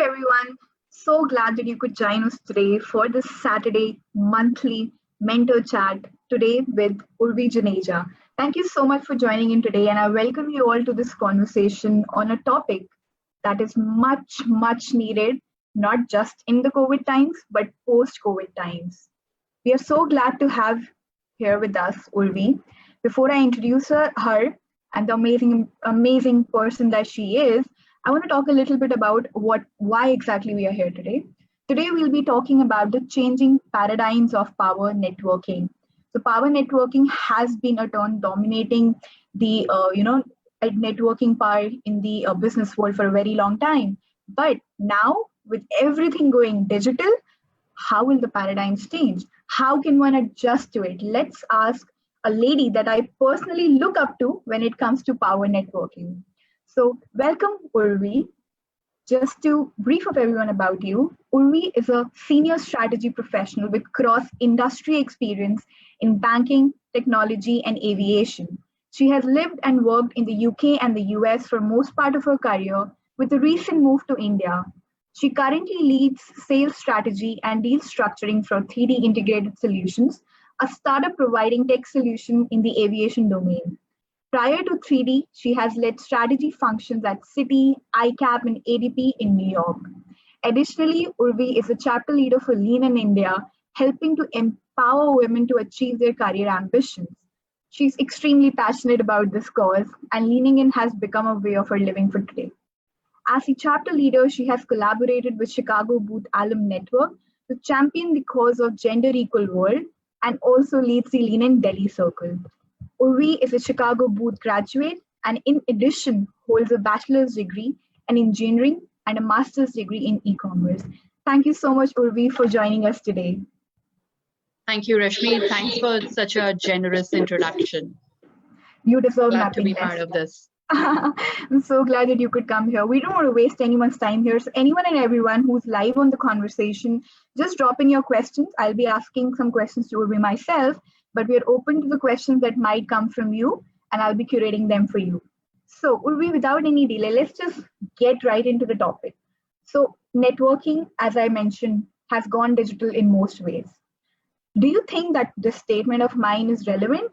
everyone. So glad that you could join us today for this Saturday monthly mentor chat today with Urvi Janeja. Thank you so much for joining in today, and I welcome you all to this conversation on a topic that is much needed, not just in the COVID times, but post COVID times. We are so glad to have here with us Urvi. Before I introduce her and the amazing person that she is, I want to talk a little bit about why exactly we are here today. Today we'll be talking about the changing paradigms of power networking. So power networking has been a term dominating the networking part in the business world for a very long time. But now with everything going digital, how will the paradigms change? How can one adjust to it? Let's ask a lady that I personally look up to when it comes to power networking. So, welcome, Urvi. Just to brief up everyone about you, Urvi is a senior strategy professional with cross industry experience in banking, technology, and aviation. She has lived and worked in the UK and the US for most part of her career, with a recent move to India. She currently leads sales strategy and deal structuring for 3D Integrated Solutions, a startup providing tech solution in the aviation domain. Prior to 3D, she has led strategy functions at Citi, ICAP, and ADP in New York. Additionally, Urvi is a chapter leader for Lean in India, helping to empower women to achieve their career ambitions. She's extremely passionate about this cause, and leaning in has become a way of her living for today. As a chapter leader, she has collaborated with Chicago Booth Alum Network to champion the cause of gender equal world and also leads the Lean in Delhi Circle. Urvi is a Chicago Booth graduate and in addition holds a bachelor's degree in engineering and a master's degree in e-commerce. Thank you so much, Urvi, for joining us today. Thank you, Rashmi. Thanks for such a generous introduction. You deserve Glad nothing to be less. part of this. I'm so glad that you could come here. We don't want to waste anyone's time here. So anyone and everyone who's live on the conversation, just drop in your questions. I'll be asking some questions to Urvi myself, but we're open to the questions that might come from you, and I'll be curating them for you. So Urvi, without any delay, let's just get right into the topic. So networking, as I mentioned, has gone digital in most ways. Do you think that this statement of mine is relevant?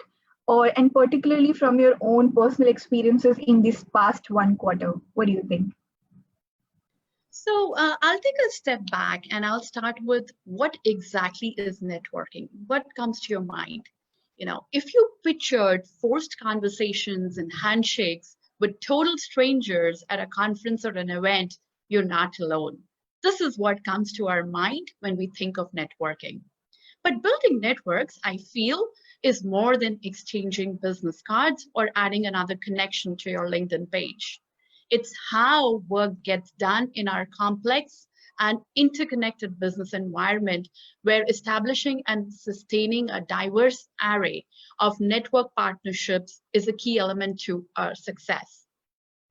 And particularly from your own personal experiences in this past one quarter? What do you think? So I'll take a step back and I'll start with what exactly is networking? What comes to your mind? If you pictured forced conversations and handshakes with total strangers at a conference or an event, you're not alone. This is what comes to our mind when we think of networking. But building networks, I feel, is more than exchanging business cards or adding another connection to your LinkedIn page. It's how work gets done in our complex and interconnected business environment where establishing and sustaining a diverse array of network partnerships is a key element to our success.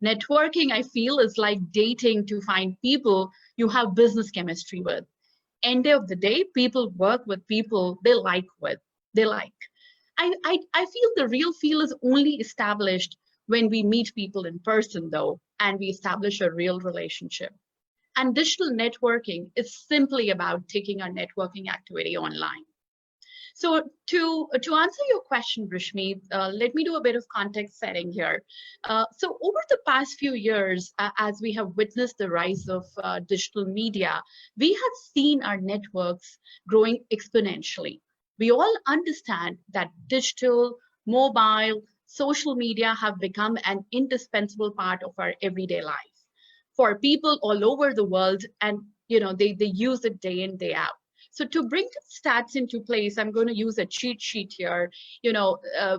Networking, I feel, is like dating to find people you have business chemistry with. End of the day, people work with people they like. I feel the real feel is only established when we meet people in person, though, and we establish a real relationship. And digital networking is simply about taking our networking activity online. So to answer your question, Rashmi, let me do a bit of context setting here. So over the past few years, as we have witnessed the rise of digital media, we have seen our networks growing exponentially. We all understand that digital, mobile, social media have become an indispensable part of our everyday life for people all over the world, and they use it day in, day out. So to bring stats into place, I'm going to use a cheat sheet here.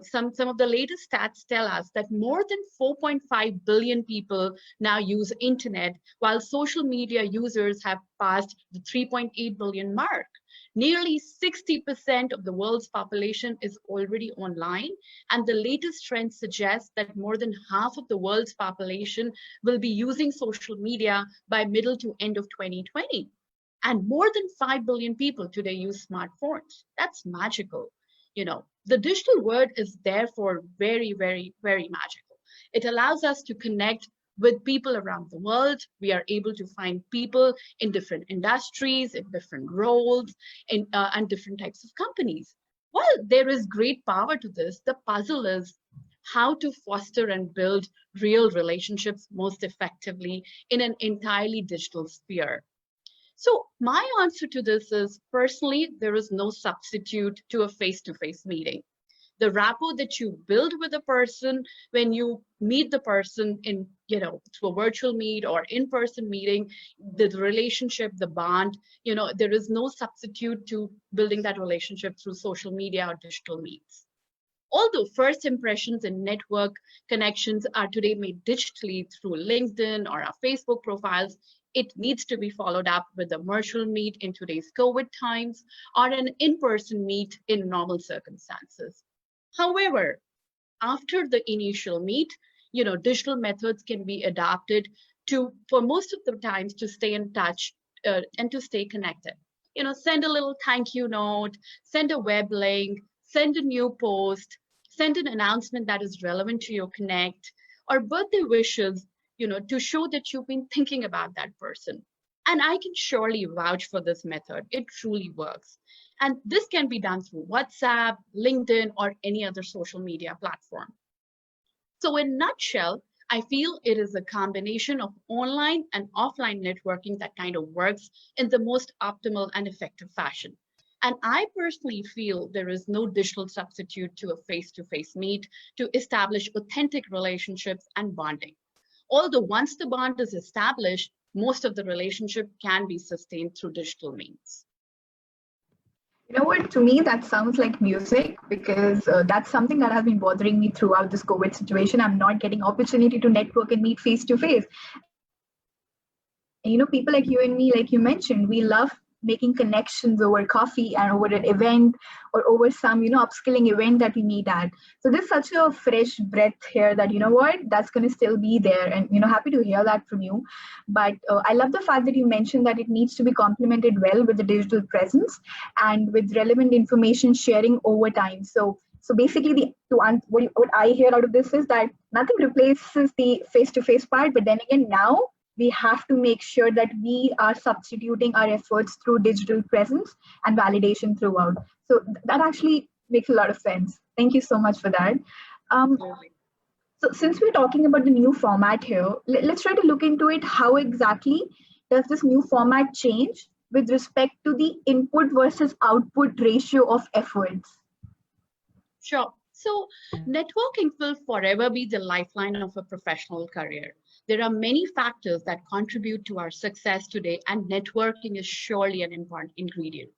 Some of the latest stats tell us that more than 4.5 billion people now use internet, while social media users have passed the 3.8 billion mark. Nearly 60% of the world's population is already online, and the latest trend suggests that more than half of the world's population will be using social media by middle to end of 2020. And more than 5 billion people today use smartphones. That's magical. The digital world is therefore very, very, very magical. It allows us to connect with people around the world. We are able to find people in different industries, in different roles, and different types of companies. While there is great power to this, the puzzle is how to foster and build real relationships most effectively in an entirely digital sphere. So my answer to this is, personally, there is no substitute to a face-to-face meeting. The rapport that you build with a person when you meet the person in, through a virtual meet or in-person meeting, the relationship, the bond, there is no substitute to building that relationship through social media or digital meets. Although first impressions and network connections are today made digitally through LinkedIn or our Facebook profiles, it needs to be followed up with a virtual meet in today's COVID times or an in-person meet in normal circumstances. However, after the initial meet, digital methods can be adapted for most of the times, to stay in touch and to stay connected. Send a little thank you note, send a web link, send a new post, send an announcement that is relevant to your connect, or birthday wishes, to show that you've been thinking about that person. And I can surely vouch for this method. It truly works. And this can be done through WhatsApp, LinkedIn, or any other social media platform. So in a nutshell, I feel it is a combination of online and offline networking that kind of works in the most optimal and effective fashion. And I personally feel there is no digital substitute to a face-to-face meet to establish authentic relationships and bonding. Although once the bond is established, most of the relationship can be sustained through digital means. You know what, to me, that sounds like music, because that's something that has been bothering me throughout this COVID situation. I'm not getting opportunity to network and meet face to face. People like you and me, like you mentioned, we love making connections over coffee and over an event or over some, upskilling event that we meet at. So there's such a fresh breath here that, that's going to still be there. And, happy to hear that from you. But I love the fact that you mentioned that it needs to be complemented well with the digital presence and with relevant information sharing over time. So basically, what I hear out of this is that nothing replaces the face-to-face part, but then again, now we have to make sure that we are substituting our efforts through digital presence and validation throughout. So that actually makes a lot of sense. Thank you so much for that. So since we're talking about the new format here, let's try to look into it. How exactly does this new format change with respect to the input versus output ratio of efforts? Sure. So networking will forever be the lifeline of a professional career. There are many factors that contribute to our success today, and networking is surely an important ingredient.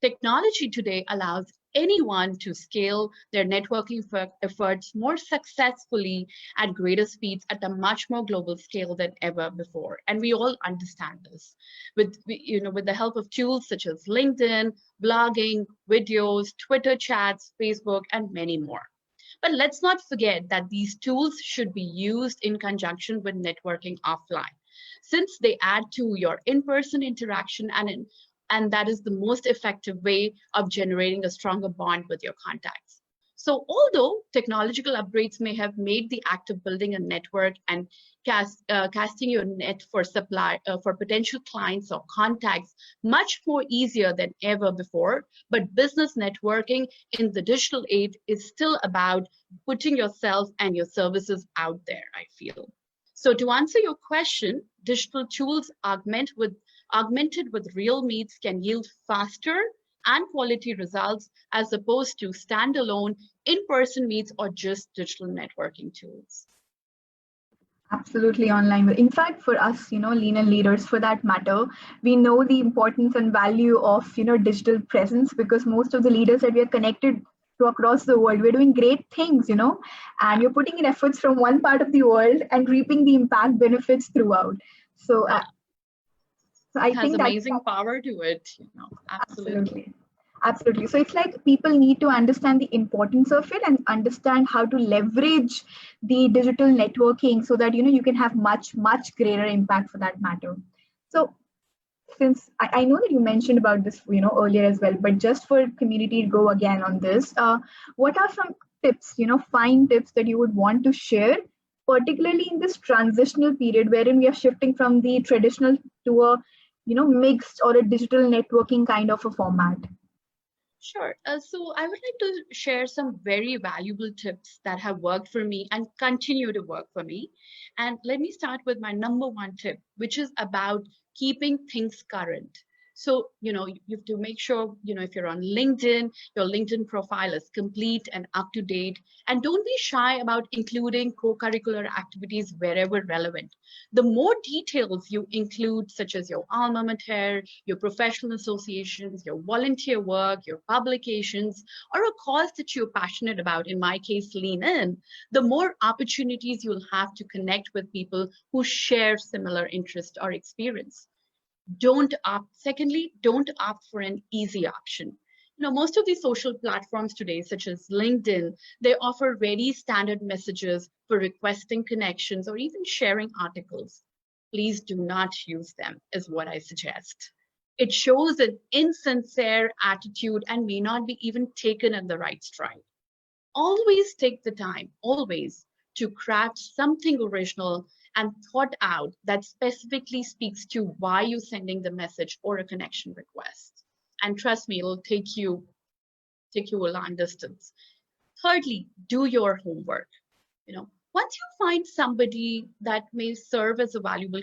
Technology today allows anyone to scale their networking efforts more successfully at greater speeds at a much more global scale than ever before. And we all understand this. With the help of tools such as LinkedIn, blogging, videos, Twitter chats, Facebook, and many more. But let's not forget that these tools should be used in conjunction with networking offline, since they add to your in-person interaction, and that is the most effective way of generating a stronger bond with your contacts. So although technological upgrades may have made the act of building a network and casting your net for potential clients or contacts much more easier than ever before, but business networking in the digital age is still about putting yourself and your services out there, I feel. So to answer your question, digital tools augmented with real meets can yield faster and quality results as opposed to standalone in-person meets or just digital networking tools. Absolutely online. In fact, for us, lean and leaders for that matter, we know the importance and value of, digital presence, because most of the leaders that we are connected to across the world, we're doing great things, and you're putting in efforts from one part of the world and reaping the impact benefits throughout. So, I think that's amazing power to it, Absolutely. So it's like people need to understand the importance of it and understand how to leverage the digital networking so that, you can have much, much greater impact for that matter. So since I know that you mentioned about this, earlier as well, but just for community to go again on this, what are some tips, fine tips that you would want to share particularly in this transitional period wherein we are shifting from the traditional to a mixed or a digital networking kind of a format? Sure. So I would like to share some very valuable tips that have worked for me and continue to work for me. And let me start with my number one tip, which is about keeping things current. So, you have to make sure, if you're on LinkedIn, your LinkedIn profile is complete and up to date. And don't be shy about including co-curricular activities wherever relevant. The more details you include, such as your alma mater, your professional associations, your volunteer work, your publications, or a cause that you're passionate about, in my case, Lean In, the more opportunities you'll have to connect with people who share similar interest or experience. Don't opt for an easy option. Most of these social platforms today, such as LinkedIn, they offer very standard messages for requesting connections or even sharing articles. Please do not use them, is what I suggest. It shows an insincere attitude and may not be even taken in the right stride. Always take the time, always, to craft something original and thought out that specifically speaks to why you're sending the message or a connection request. And trust me, it'll take you a long distance. Thirdly, do your homework. Once you find somebody that may serve as a valuable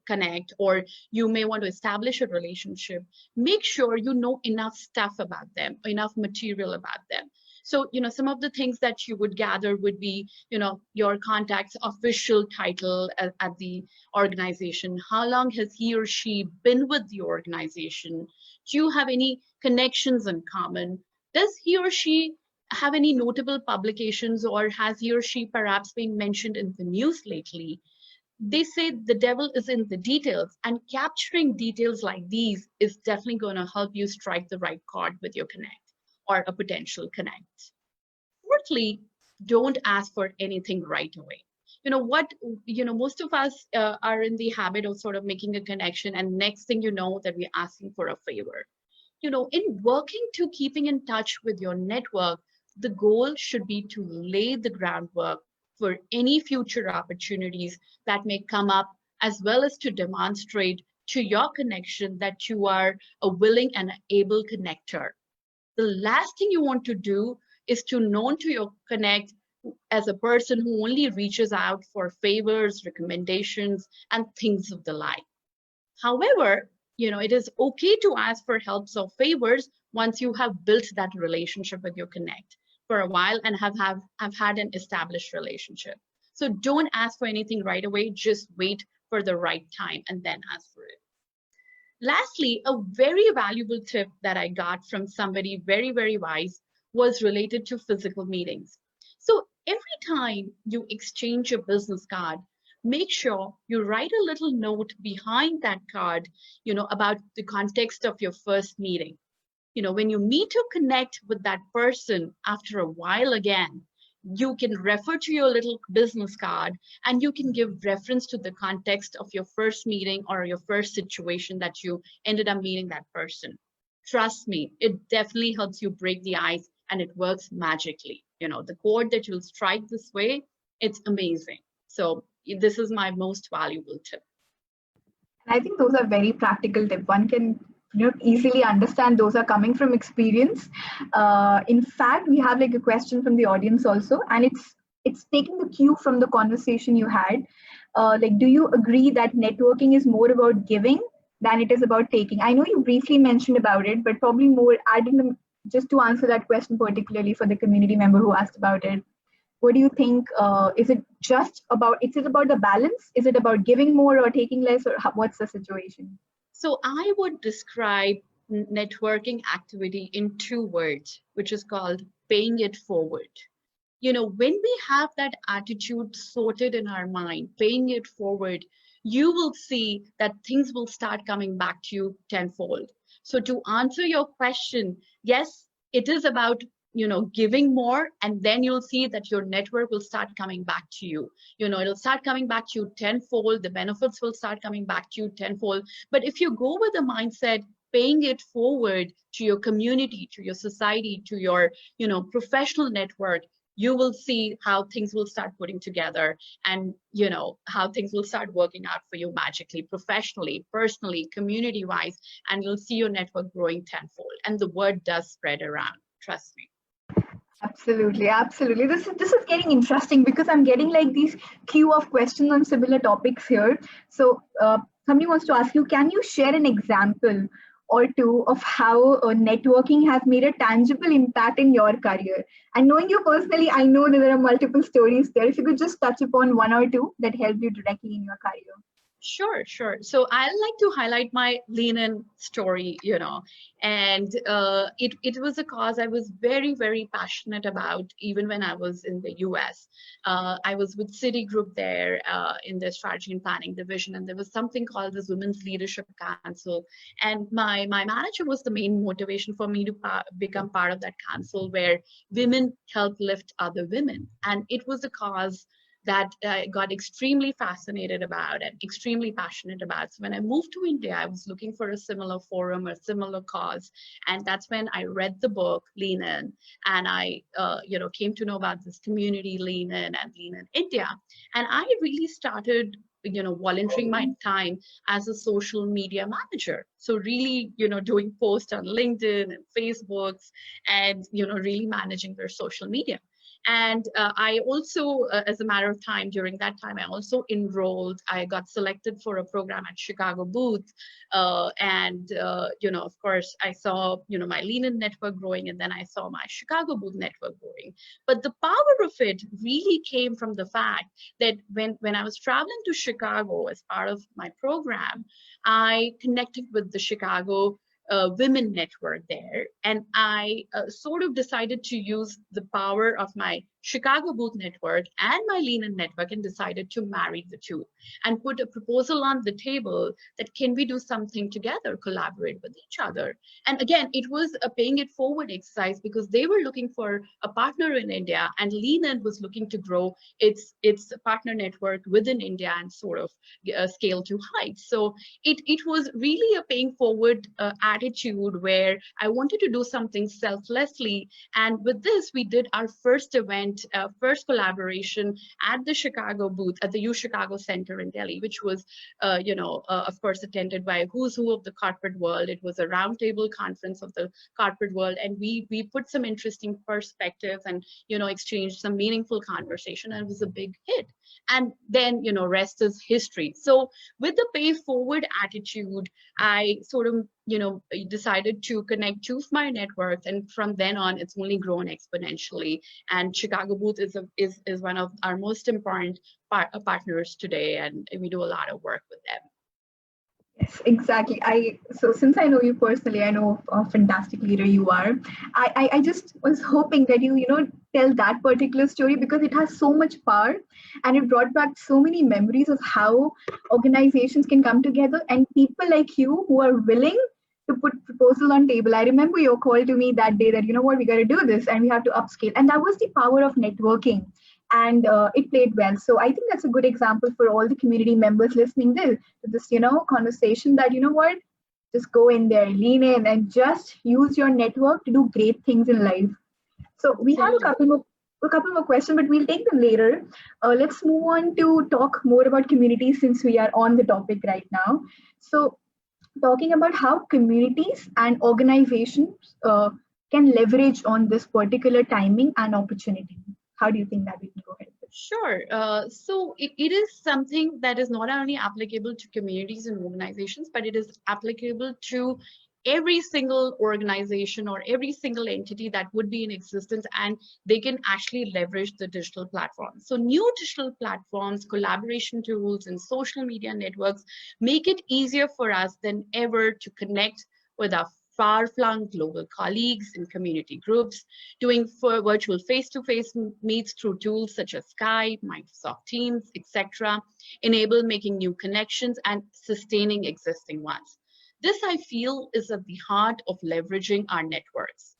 connect, or you may want to establish a relationship, make sure you know enough stuff about them, enough material about them. So, some of the things that you would gather would be, your contact's official title at the organization. How long has he or she been with the organization? Do you have any connections in common? Does he or she have any notable publications, or has he or she perhaps been mentioned in the news lately? They say the devil is in the details, and capturing details like these is definitely going to help you strike the right chord with your connect or a potential connect. Fourthly, don't ask for anything right away. Most of us are in the habit of sort of making a connection, and next thing you know that we're asking for a favor. In working to keeping in touch with your network, the goal should be to lay the groundwork for any future opportunities that may come up, as well as to demonstrate to your connection that you are a willing and able connector. The last thing you want to do is to known to your connect as a person who only reaches out for favors, recommendations, and things of the like. However, it is okay to ask for helps or favors once you have built that relationship with your connect for a while and have had an established relationship. So don't ask for anything right away, just wait for the right time and then ask for it. Lastly, a very valuable tip that I got from somebody very, very wise was related to physical meetings. So every time you exchange a business card, make sure you write a little note behind that card, about the context of your first meeting. When you meet to connect with that person after a while again, you can refer to your little business card and you can give reference to the context of your first meeting or your first situation that you ended up meeting that person. Trust me, it definitely helps you break the ice and it works magically. The chord that you'll strike this way, it's amazing. So this is my most valuable tip. I think those are very practical tips. One can easily understand those are coming from experience. In fact, we have like a question from the audience also, and it's taking the cue from the conversation you had. Like, do you agree that networking is more about giving than it is about taking? I know you briefly mentioned about it, but probably more adding just to answer that question particularly for the community member who asked about it. What do you think? Is it about the balance? Is it about giving more or taking less, or what's the situation? So I would describe networking activity in 2 words, which is called paying it forward. When we have that attitude sorted in our mind, paying it forward, you will see that things will start coming back to you tenfold. So to answer your question, yes, it is about giving more, and then you'll see that your network will start coming back to you. It'll start coming back to you tenfold. The benefits will start coming back to you tenfold. But if you go with the mindset, paying it forward to your community, to your society, to your professional network, you will see how things will start putting together, and how things will start working out for you magically, professionally, personally, community wise, and you'll see your network growing tenfold. And the word does spread around, trust me. Absolutely, absolutely. This is getting interesting because I'm getting like these queue of questions on similar topics here. So somebody wants to ask you, can you share an example or two of how networking has made a tangible impact in your career? And knowing you personally, I know that there are multiple stories there. If you could just touch upon one or two that helped you directly in your career. Sure, sure. So I like to highlight my Lean In story, and it was a cause I was very, very passionate about even when I was in the US. I was with Citigroup there in their strategy and planning division, and there was something called this Women's Leadership Council. And my manager was the main motivation for me to become part of that council, where women help lift other women. And it was a cause that I got extremely fascinated about and extremely passionate about. So when I moved to India, I was looking for a similar forum, a similar cause. And that's when I read the book, Lean In, and I came to know about this community, Lean In and Lean In India. And I really started volunteering my time as a social media manager. So really, doing posts on LinkedIn and Facebooks and, really managing their social media. And I also, as a matter of time, during that time, I also enrolled. I got selected for a program at Chicago Booth. Of course, I saw, my Lean In network growing, and then I saw my Chicago Booth network growing. But the power of it really came from the fact that when I was traveling to Chicago as part of my program, I connected with the Chicago women network there. And I sort of decided to use the power of my Chicago Booth network and my Lean In network and decided to marry the two and put a proposal on the table that can we do something together, collaborate with each other. And again, it was a paying it forward exercise because they were looking for a partner in India, and Lean In was looking to grow its partner network within India and sort of scale to heights. So it was really a paying forward attitude where I wanted to do something selflessly. And with this, we did our first event, first collaboration at the Chicago Booth at the U Chicago Center in Delhi, which was, of course, attended by who's who of the corporate world. It was a roundtable conference of the corporate world, and we put some interesting perspectives and exchanged some meaningful conversation, and it was a big hit. And then rest is history. So with the pay forward attitude, I sort of decided to connect two of my networks, and from then on, it's only grown exponentially. And Chicago Booth is one of our most important partners today, and we do a lot of work with them. Yes, exactly. So since I know you personally, I know a fantastic leader you are. I just was hoping that you tell that particular story because it has so much power, and it brought back so many memories of how organizations can come together and people like you who are willing to put proposal on table. I remember your call to me that day that we got to do this and we have to upscale, and that was the power of networking. And it played well. So I think that's a good example for all the community members listening to this, conversation that, just go in there, lean in, and just use your network to do great things in life. So we have a couple more questions, but we'll take them later. Let's move on to talk more about communities since we are on the topic right now. So talking about how communities and organizations can leverage on this particular timing and opportunity. How do you think that we can go ahead with? Sure. So it is something that is not only applicable to communities and organizations, but it is applicable to every single organization or every single entity that would be in existence, and they can actually leverage the digital platforms. So new digital platforms, collaboration tools, and social media networks make it easier for us than ever to connect with our far-flung global colleagues and community groups, doing for virtual face-to-face meets through tools such as Skype, Microsoft Teams, etc., enable making new connections and sustaining existing ones. This, I feel, is at the heart of leveraging our networks.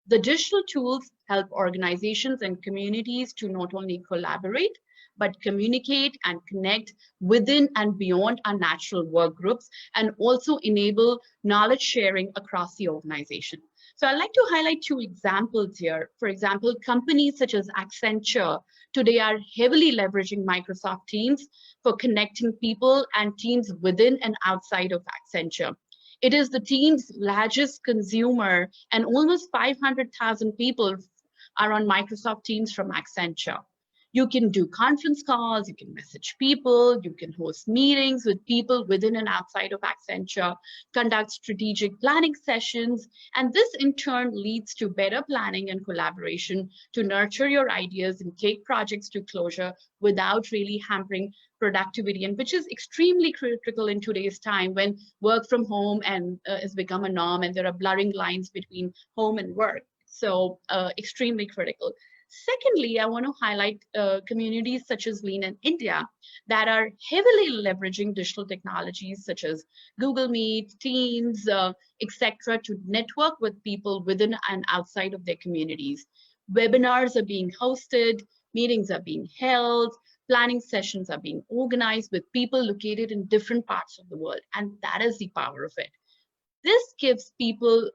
The digital tools help organizations and communities to not only collaborate, but communicate and connect within and beyond our natural work groups, and also enable knowledge sharing across the organization. So I'd like to highlight two examples here. For example, companies such as Accenture today are heavily leveraging Microsoft Teams for connecting people and teams within and outside of Accenture. It is the team's largest consumer, and almost 500,000 people are on Microsoft Teams from Accenture. You can do conference calls, you can message people, you can host meetings with people within and outside of Accenture, conduct strategic planning sessions, and this in turn leads to better planning and collaboration to nurture your ideas and take projects to closure without really hampering productivity, and which is extremely critical in today's time when work from home and has become a norm and there are blurring lines between home and work. So extremely critical. Secondly, I want to highlight communities such as Lean in India that are heavily leveraging digital technologies such as Google Meet, Teams, etc., to network with people within and outside of their communities. Webinars are being hosted, meetings are being held, planning sessions are being organized with people located in different parts of the world, and that is the power of it. This gives people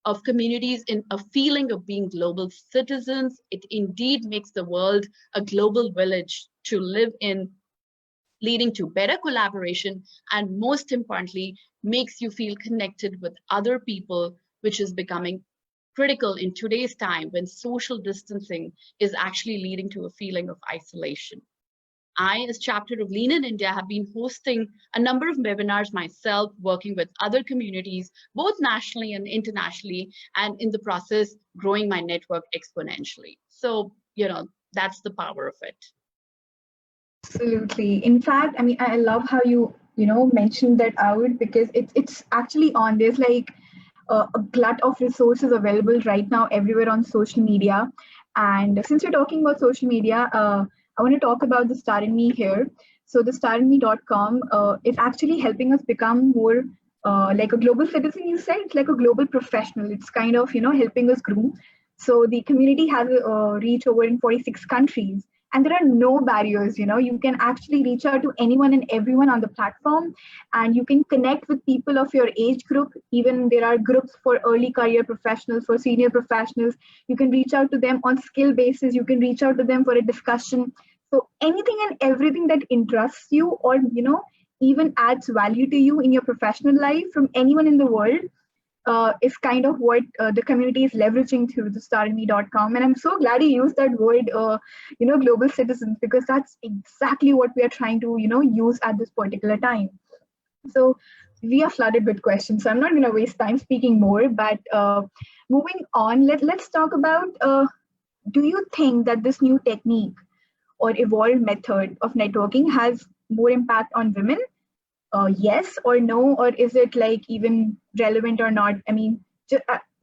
of communities in a feeling of being global citizens. It indeed makes the world a global village to live in, leading to better collaboration, and most importantly, makes you feel connected with other people, which is becoming critical in today's time when social distancing is actually leading to a feeling of isolation. I, as chapter of Lean in India, have been hosting a number of webinars myself, working with other communities, both nationally and internationally, and in the process, growing my network exponentially. So, that's the power of it. Absolutely. In fact, I mean, I love how you mentioned that out, because it's actually on. There's like a glut of resources available right now everywhere on social media. And since we're talking about social media, I want to talk about the Star in Me here. So the starinme.com is actually helping us become more like a global citizen. You said it's like a global professional. It's kind of helping us groom. So the community has a reach over in 46 countries, and there are no barriers. You can actually reach out to anyone and everyone on the platform, and you can connect with people of your age group. Even there are groups for early career professionals, for senior professionals. You can reach out to them on skill basis. You can reach out to them for a discussion. So anything and everything that interests you, or even adds value to you in your professional life, from anyone in the world, is kind of what the community is leveraging through the starinme.com. And I'm so glad you used that word, global citizens, because that's exactly what we are trying to, use at this particular time. So we are flooded with questions, so I'm not going to waste time speaking more, but moving on, let's talk about, do you think that this new technique or evolved method of networking has more impact on women? Yes or no, or is it like even relevant or not? I mean,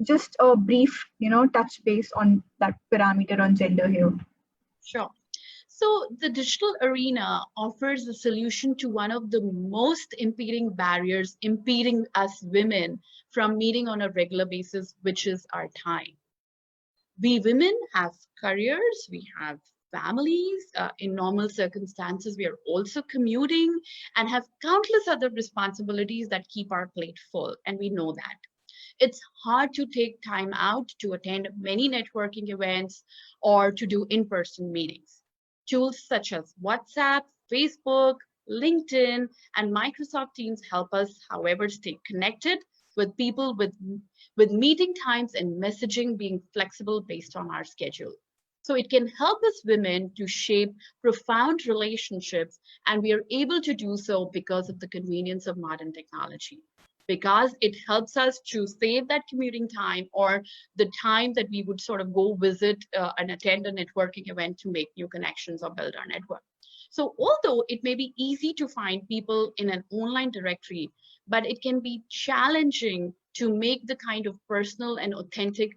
just a brief, touch base on that parameter on gender here. Sure. So the digital arena offers a solution to one of the most impeding barriers impeding us women from meeting on a regular basis, which is our time. We women have careers, we have families. In normal circumstances, we are also commuting and have countless other responsibilities that keep our plate full, and we know that. It's hard to take time out to attend many networking events or to do in-person meetings. Tools such as WhatsApp, Facebook, LinkedIn, and Microsoft Teams help us, however, stay connected with people with meeting times and messaging being flexible based on our schedule. So it can help us women to shape profound relationships, and we are able to do so because of the convenience of modern technology, because it helps us to save that commuting time or the time that we would sort of go visit and attend a networking event to make new connections or build our network. So although it may be easy to find people in an online directory, but it can be challenging to make the kind of personal and authentic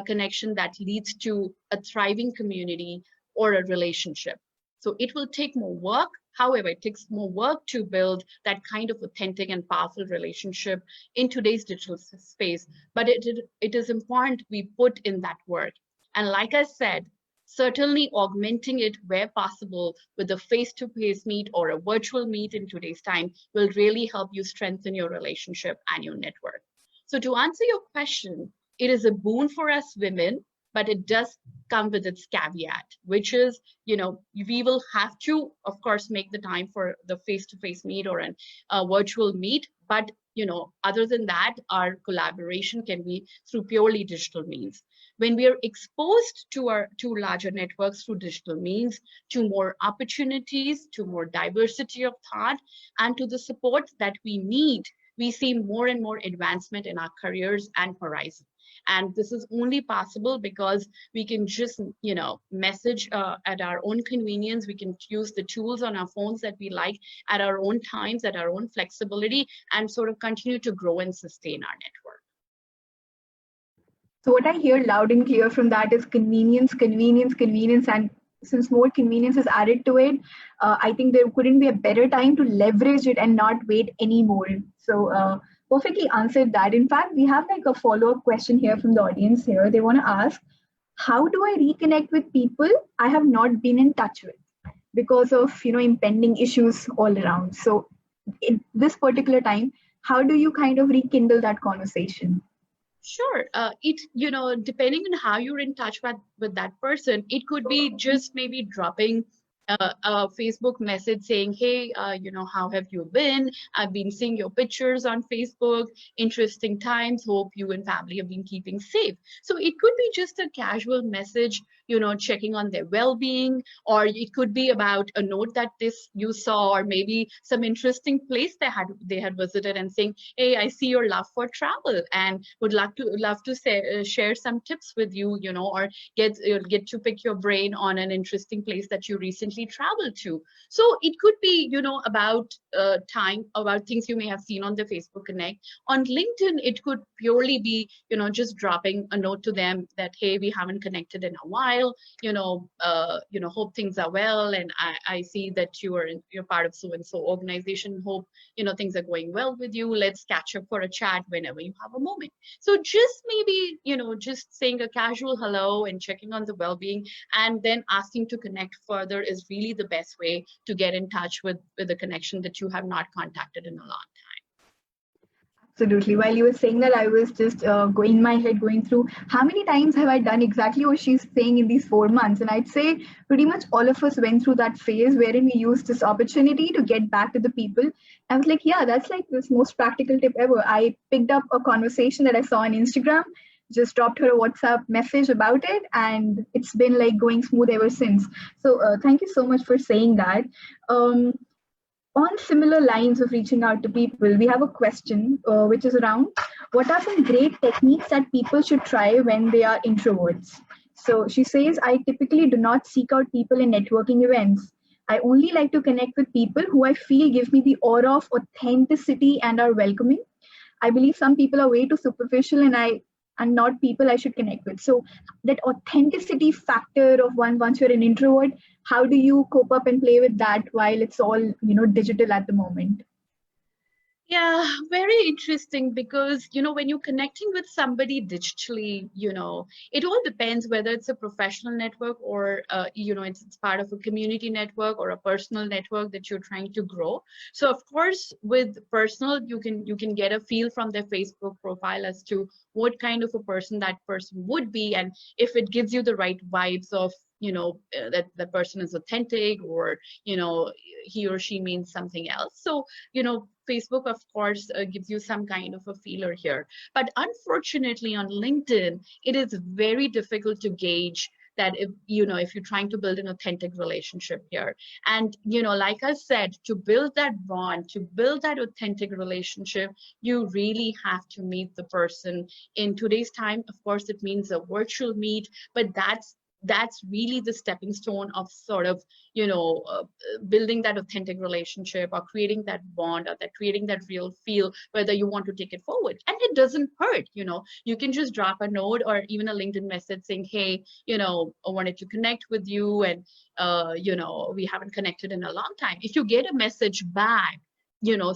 connection that leads to a thriving community or a relationship. So it will take more work. However, it takes more work to build that kind of authentic and powerful relationship in today's digital space. But it is important we put in that work. And like I said, certainly augmenting it where possible with a face-to-face meet or a virtual meet in today's time will really help you strengthen your relationship and your network. So to answer your question, It is a boon for us women, but it does come with its caveat, which is, we will have to, of course, make the time for the face-to-face meet or an virtual meet. But, other than that, our collaboration can be through purely digital means. When we are exposed to larger networks through digital means, to more opportunities, to more diversity of thought, and to the support that we need, we see more and more advancement in our careers and horizon. And this is only possible because we can just, message at our own convenience. We can use the tools on our phones that we like at our own times, at our own flexibility, and sort of continue to grow and sustain our network. So what I hear loud and clear from that is convenience, convenience, convenience. And since more convenience is added to it, I think there couldn't be a better time to leverage it and not wait anymore. So perfectly answered that. In fact, we have like a follow-up question here from the audience here. They want to ask, how do I reconnect with people I have not been in touch with because of, impending issues all around? So in this particular time, how do you kind of rekindle that conversation? Sure. Depending on how you're in touch with that person, it could be just maybe dropping a Facebook message saying, hey, how have you been? I've been seeing your pictures on Facebook. Interesting times. Hope you and family have been keeping safe. So it could be just a casual message, checking on their well-being, or it could be about a note that you saw, or maybe some interesting place they had visited, and saying, hey, I see your love for travel and would love to share some tips with you, or get to pick your brain on an interesting place that you recently traveled to. So it could be, about about things you may have seen on the Facebook Connect. On LinkedIn, it could purely be, just dropping a note to them that, hey, we haven't connected in a while, hope things are well, and I see that you're part of so and so organization. Hope things are going well with you. Let's catch up for a chat whenever you have a moment. So just maybe, just saying a casual hello and checking on the well-being, and then asking to connect further is really the best way to get in touch with a connection that you have not contacted in a long time. Absolutely. While you were saying that, I was just going in my head, going through how many times have I done exactly what she's saying in these 4 months. And I'd say pretty much all of us went through that phase wherein we used this opportunity to get back to the people. I was like, yeah, that's like this most practical tip ever. I picked up a conversation that I saw on Instagram, just dropped her a WhatsApp message about it, and it's been like going smooth ever since. So thank you so much for saying that. On similar lines of reaching out to people, we have a question which is around, what are some great techniques that people should try when they are introverts? So she says, I typically do not seek out people in networking events. I only like to connect with people who I feel give me the aura of authenticity and are welcoming. I believe some people are way too superficial and not people I should connect with. So that authenticity factor of once you're an introvert, how do you cope up and play with that while it's all, digital at the moment? Yeah, very interesting, because, when you're connecting with somebody digitally, it all depends whether it's a professional network or, it's part of a community network or a personal network that you're trying to grow. So of course, with personal, you can get a feel from their Facebook profile as to what kind of a person that person would be, and if it gives you the right vibes of, that the person is authentic, or, he or she means something else. So, Facebook, of course, gives you some kind of a feeler here. But unfortunately, on LinkedIn, it is very difficult to gauge that if you're trying to build an authentic relationship here. And, like I said, to build that bond, to build that authentic relationship, you really have to meet the person. In today's time, of course, it means a virtual meet, but that's really the stepping stone of sort of, building that authentic relationship, or creating that bond, or that creating that real feel, whether you want to take it forward. And it doesn't hurt, you can just drop a note or even a LinkedIn message saying, hey, I wanted to connect with you, and, we haven't connected in a long time. If you get a message back,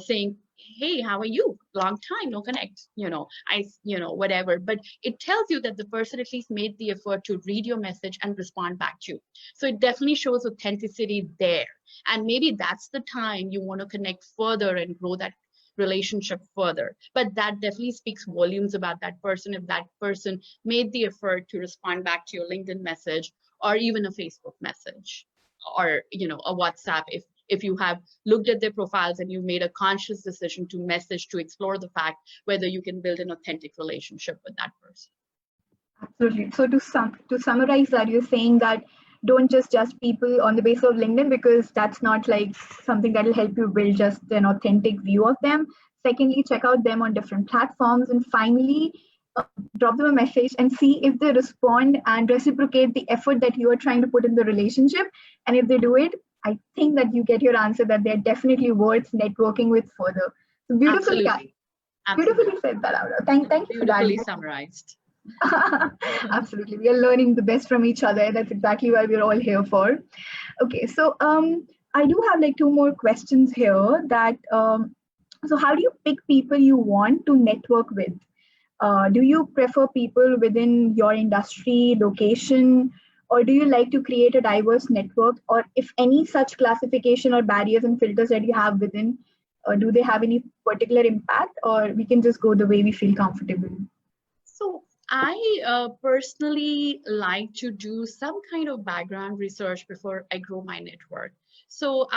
saying, hey, how are you? Long time, no connect, whatever. But it tells you that the person at least made the effort to read your message and respond back to you. So it definitely shows authenticity there. And maybe that's the time you want to connect further and grow that relationship further. But that definitely speaks volumes about that person if that person made the effort to respond back to your LinkedIn message or even a Facebook message or a WhatsApp if you have looked at their profiles and you made a conscious decision to message to explore the fact whether you can build an authentic relationship with that person. Absolutely. So to summarize that, you're saying that don't just judge people on the basis of LinkedIn, because that's not like something that will help you build just an authentic view of them. Secondly, check out them on different platforms. And finally, drop them a message and see if they respond and reciprocate the effort that you are trying to put in the relationship. And if they do it, I think that you get your answer that they're definitely worth networking with further. So beautifully, beautifully said that out. Thank you for that. Beautifully summarized. Absolutely. We are learning the best from each other. That's exactly why we're all here for. Okay, so I do have like two more questions here that so how do you pick people you want to network with? Do you prefer people within your industry, location, or do you like to create a diverse network? Or if any such classification or barriers and filters that you have within, do they have any particular impact, or we can just go the way we feel comfortable? So I personally like to do some kind of background research before I grow my network. So,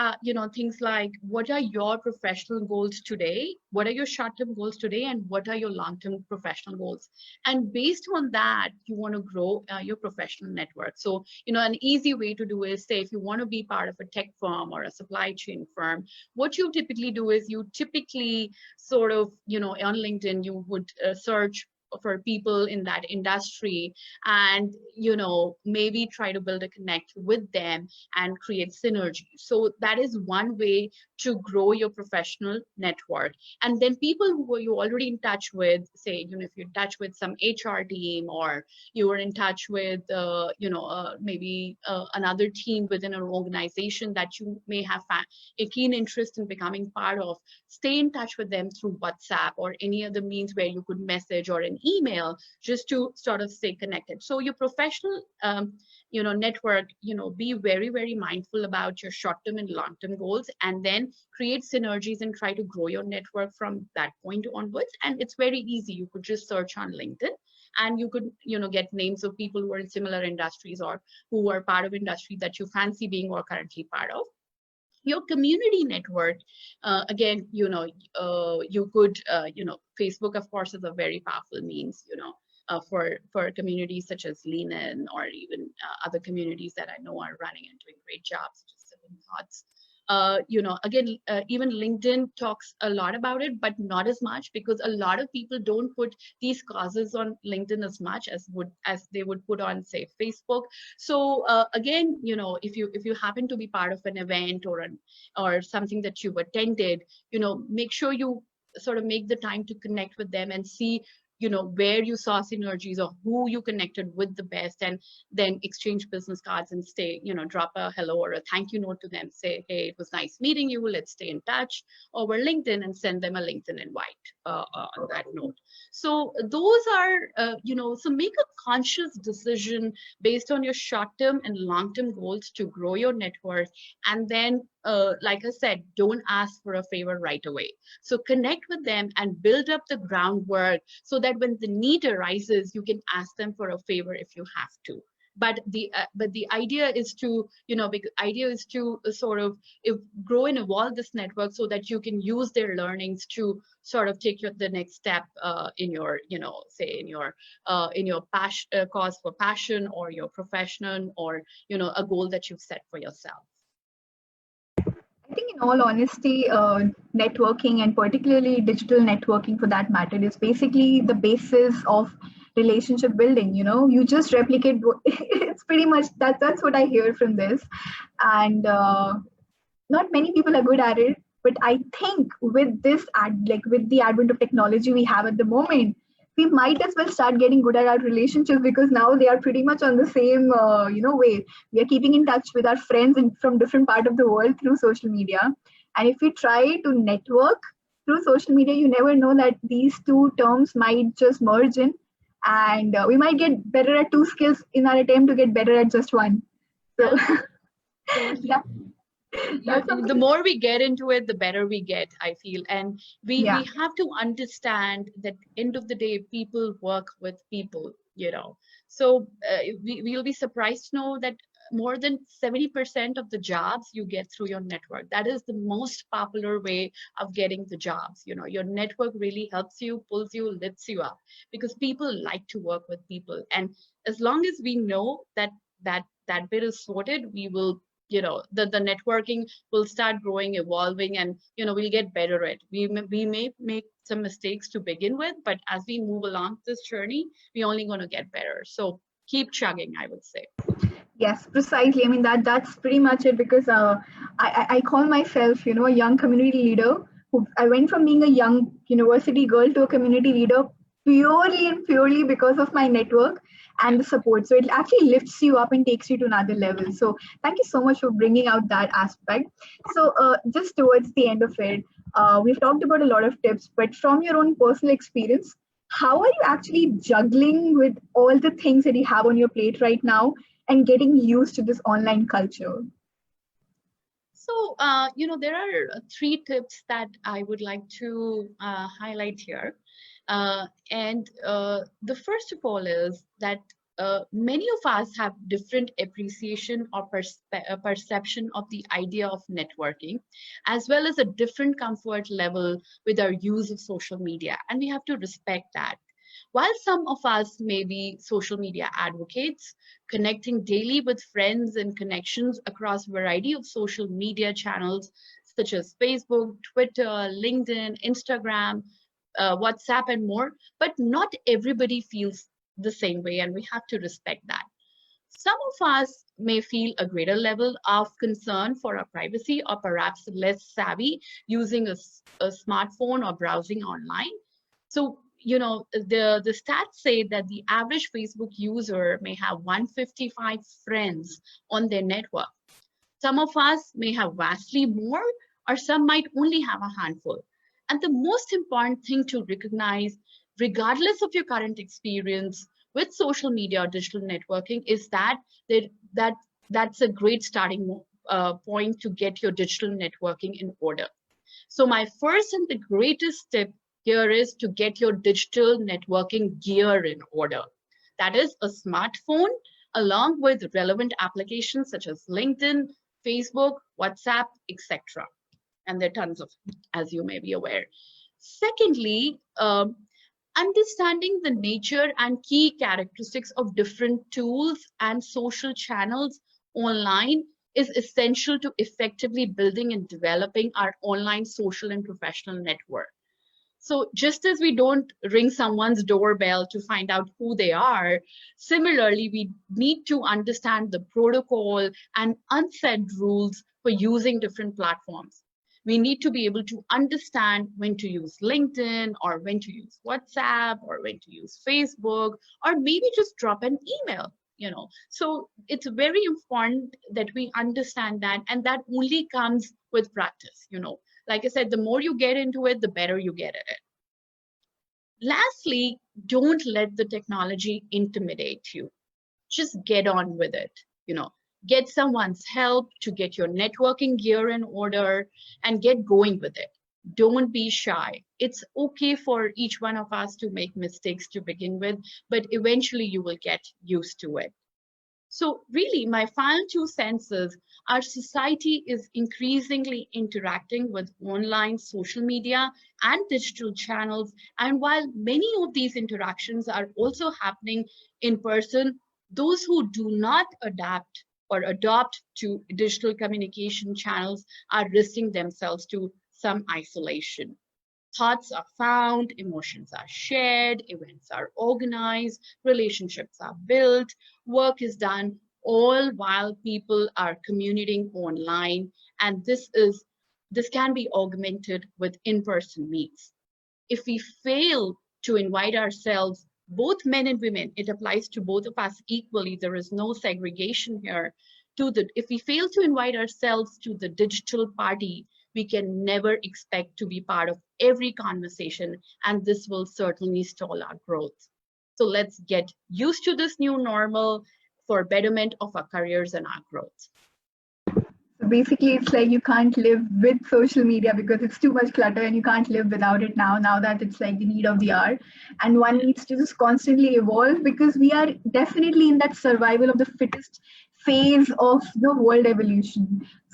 things like what are your professional goals today? What are your short-term goals today? And what are your long-term professional goals? And based on that, you want to grow your professional network. So, an easy way to do is, say, if you want to be part of a tech firm or a supply chain firm, what you typically do is you typically sort of, on LinkedIn, you would search for people in that industry and maybe try to build a connect with them and create synergy. So that is one way to grow your professional network. And then people who are you already in touch with, say, if you're in touch with some HR team, or you are in touch with maybe another team within an organization that you may have a keen interest in becoming part of, stay in touch with them through WhatsApp or any other means where you could message or an email, just to sort of stay connected. So your professional network, be very, very mindful about your short-term and long-term goals, and then create synergies and try to grow your network from that point onwards. And it's very easy. You could just search on LinkedIn and you could get names of people who are in similar industries or who are part of industry that you fancy being or currently part of. Your community network, again, you could, Facebook, of course, is a very powerful means, for communities such as Lean In, or even other communities that I know are running and doing great jobs, such as Seven Thoughts. Again, even LinkedIn talks a lot about it, but not as much, because a lot of people don't put these causes on LinkedIn as much as they would put on, say, Facebook. So again, if you happen to be part of an event or something that you've attended, make sure you sort of make the time to connect with them and see where you saw synergies or who you connected with the best, and then exchange business cards and stay, drop a hello or a thank you note to them. Say, hey, it was nice meeting you. Let's stay in touch over LinkedIn, and send them a LinkedIn invite on that note. So those are, so make a conscious decision based on your short-term and long-term goals to grow your network. And then, like I said, don't ask for a favor right away. So connect with them and build up the groundwork so that when the need arises, you can ask them for a favor if you have to. But the idea is to sort of grow and evolve this network so that you can use their learnings to sort of take the next step in your say in your cause for passion, or your profession, or a goal that you've set for yourself. I think, in all honesty, networking, and particularly digital networking for that matter, is basically the basis of relationship building. You just replicate. It's pretty much that's what I hear from this, and not many people are good at it. But I think with with the advent of technology we have at the moment, we might as well start getting good at our relationships, because now they are pretty much on the same way. We are keeping in touch with our friends from different part of the world through social media, and if we try to network through social media, you never know that these two terms might just merge in, and we might get better at two skills in our attempt to get better at just one. So yeah. That's The something. more we get into it, the better we get, I feel. And Yeah. we have to understand that end of the day, people work with people, So we'll be surprised to know that more than 70% of the jobs you get through your network. That is the most popular way of getting the jobs. Your network really helps you, pulls you, lifts you up, because people like to work with people. And as long as we know that bit is sorted, we will, the networking will start growing, evolving, and we'll get better at it. We may make some mistakes to begin with, but as we move along this journey, we're only going to get better. So keep chugging, I would say. Yes, precisely. I mean that's pretty much it because I call myself, a young community leader. Who I went from being a young university girl to a community leader purely and purely because of my network and the support. So it actually lifts you up and takes you to another level. So thank you so much for bringing out that aspect. So just towards the end of it, we've talked about a lot of tips, but from your own personal experience, how are you actually juggling with all the things that you have on your plate right now and getting used to this online culture? So, there are three tips that I would like to highlight here. And the first of all is that many of us have different appreciation or perception of the idea of networking, as well as a different comfort level with our use of social media. And we have to respect that. While some of us may be social media advocates, connecting daily with friends and connections across a variety of social media channels such as Facebook, Twitter, LinkedIn, Instagram, WhatsApp, and more, but not everybody feels the same way, and we have to respect that. Some of us may feel a greater level of concern for our privacy, or perhaps less savvy using a smartphone or browsing online. So, the stats say that the average Facebook user may have 155 friends on their network. Some of us may have vastly more, or some might only have a handful. And the most important thing to recognize, regardless of your current experience with social media or digital networking, is that that's a great starting point to get your digital networking in order. So my first and the greatest tip here is to get your digital networking gear in order. That is a smartphone along with relevant applications such as LinkedIn, Facebook, WhatsApp, etc. And there are tons of, as you may be aware. Secondly, understanding the nature and key characteristics of different tools and social channels online is essential to effectively building and developing our online social and professional network. So just as we don't ring someone's doorbell to find out who they are, similarly, we need to understand the protocol and unsaid rules for using different platforms. We need to be able to understand when to use LinkedIn or when to use WhatsApp or when to use Facebook, or maybe just drop an email. So it's very important that we understand that, and that only comes with practice. Like I said, the more you get into it, the better you get at it. Lastly, don't let the technology intimidate you. Just get on with it. Get someone's help to get your networking gear in order and get going with it. Don't be shy. It's okay for each one of us to make mistakes to begin with, but eventually you will get used to it. So really, my final 2 cents is our society is increasingly interacting with online social media and digital channels. And while many of these interactions are also happening in person, those who do not adapt or adopt to digital communication channels are risking themselves to some isolation. Thoughts are found, emotions are shared, events are organized, relationships are built, work is done, all while people are communicating online. And this can be augmented with in-person meets. If we fail to invite ourselves, both men and women, it applies to both of us equally, there is no segregation here. If we fail to invite ourselves to the digital party, we can never expect to be part of every conversation, and this will certainly stall our growth. So let's get used to this new normal for betterment of our careers and our growth. basically it's like you can't live with social media because it's too much clutter and you can't live without it now that it's like the need of the hour. And one needs to just constantly evolve because we are definitely in that survival of the fittest phase of the world evolution.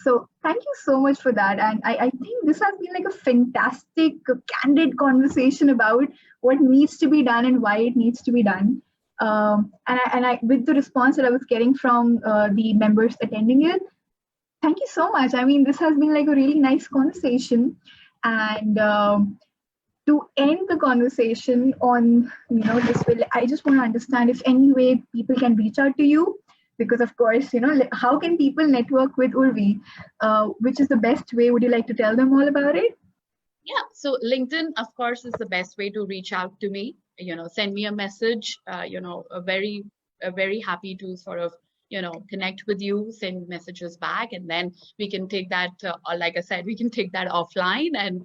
So thank you so much for that. And I think this has been like a fantastic, candid conversation about what needs to be done and why it needs to be done. And I, with the response that I was getting from the members attending it, thank you so much. I mean, this has been like a really nice conversation. And to end the conversation on, this will, I just want to understand if any way people can reach out to you. Because of course, how can people network with Urvi? Which is the best way? Would you like to tell them all about it? Yeah, so LinkedIn, of course, is the best way to reach out to me. Send me a message. Very happy to sort of, connect with you, send messages back, and then we can take that, or like I said, we can take that offline and,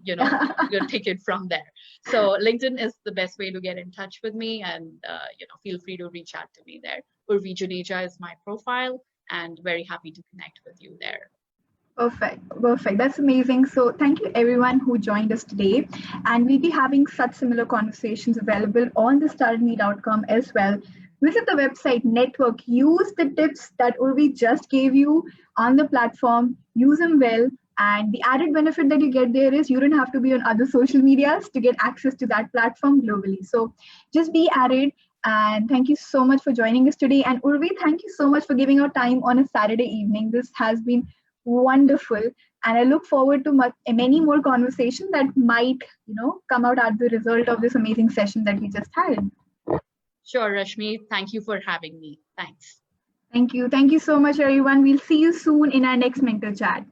we'll take it from there. So LinkedIn is the best way to get in touch with me, and, feel free to reach out to me there. Urvi Juneja is my profile, and very happy to connect with you there. Perfect. That's amazing. So thank you everyone who joined us today. And we'll be having such similar conversations available on the startedme.com as well. Visit the website, network, use the tips that Urvi just gave you on the platform, use them well. And the added benefit that you get there is you don't have to be on other social medias to get access to that platform globally. So just be added. And thank you so much for joining us today. And Urvi, thank you so much for giving out time on a Saturday evening. This has been wonderful. And I look forward to many more conversations that might, come out as the result of this amazing session that we just had. Sure, Rashmi. Thank you for having me. Thanks. Thank you. Thank you so much, everyone. We'll see you soon in our next mentor chat.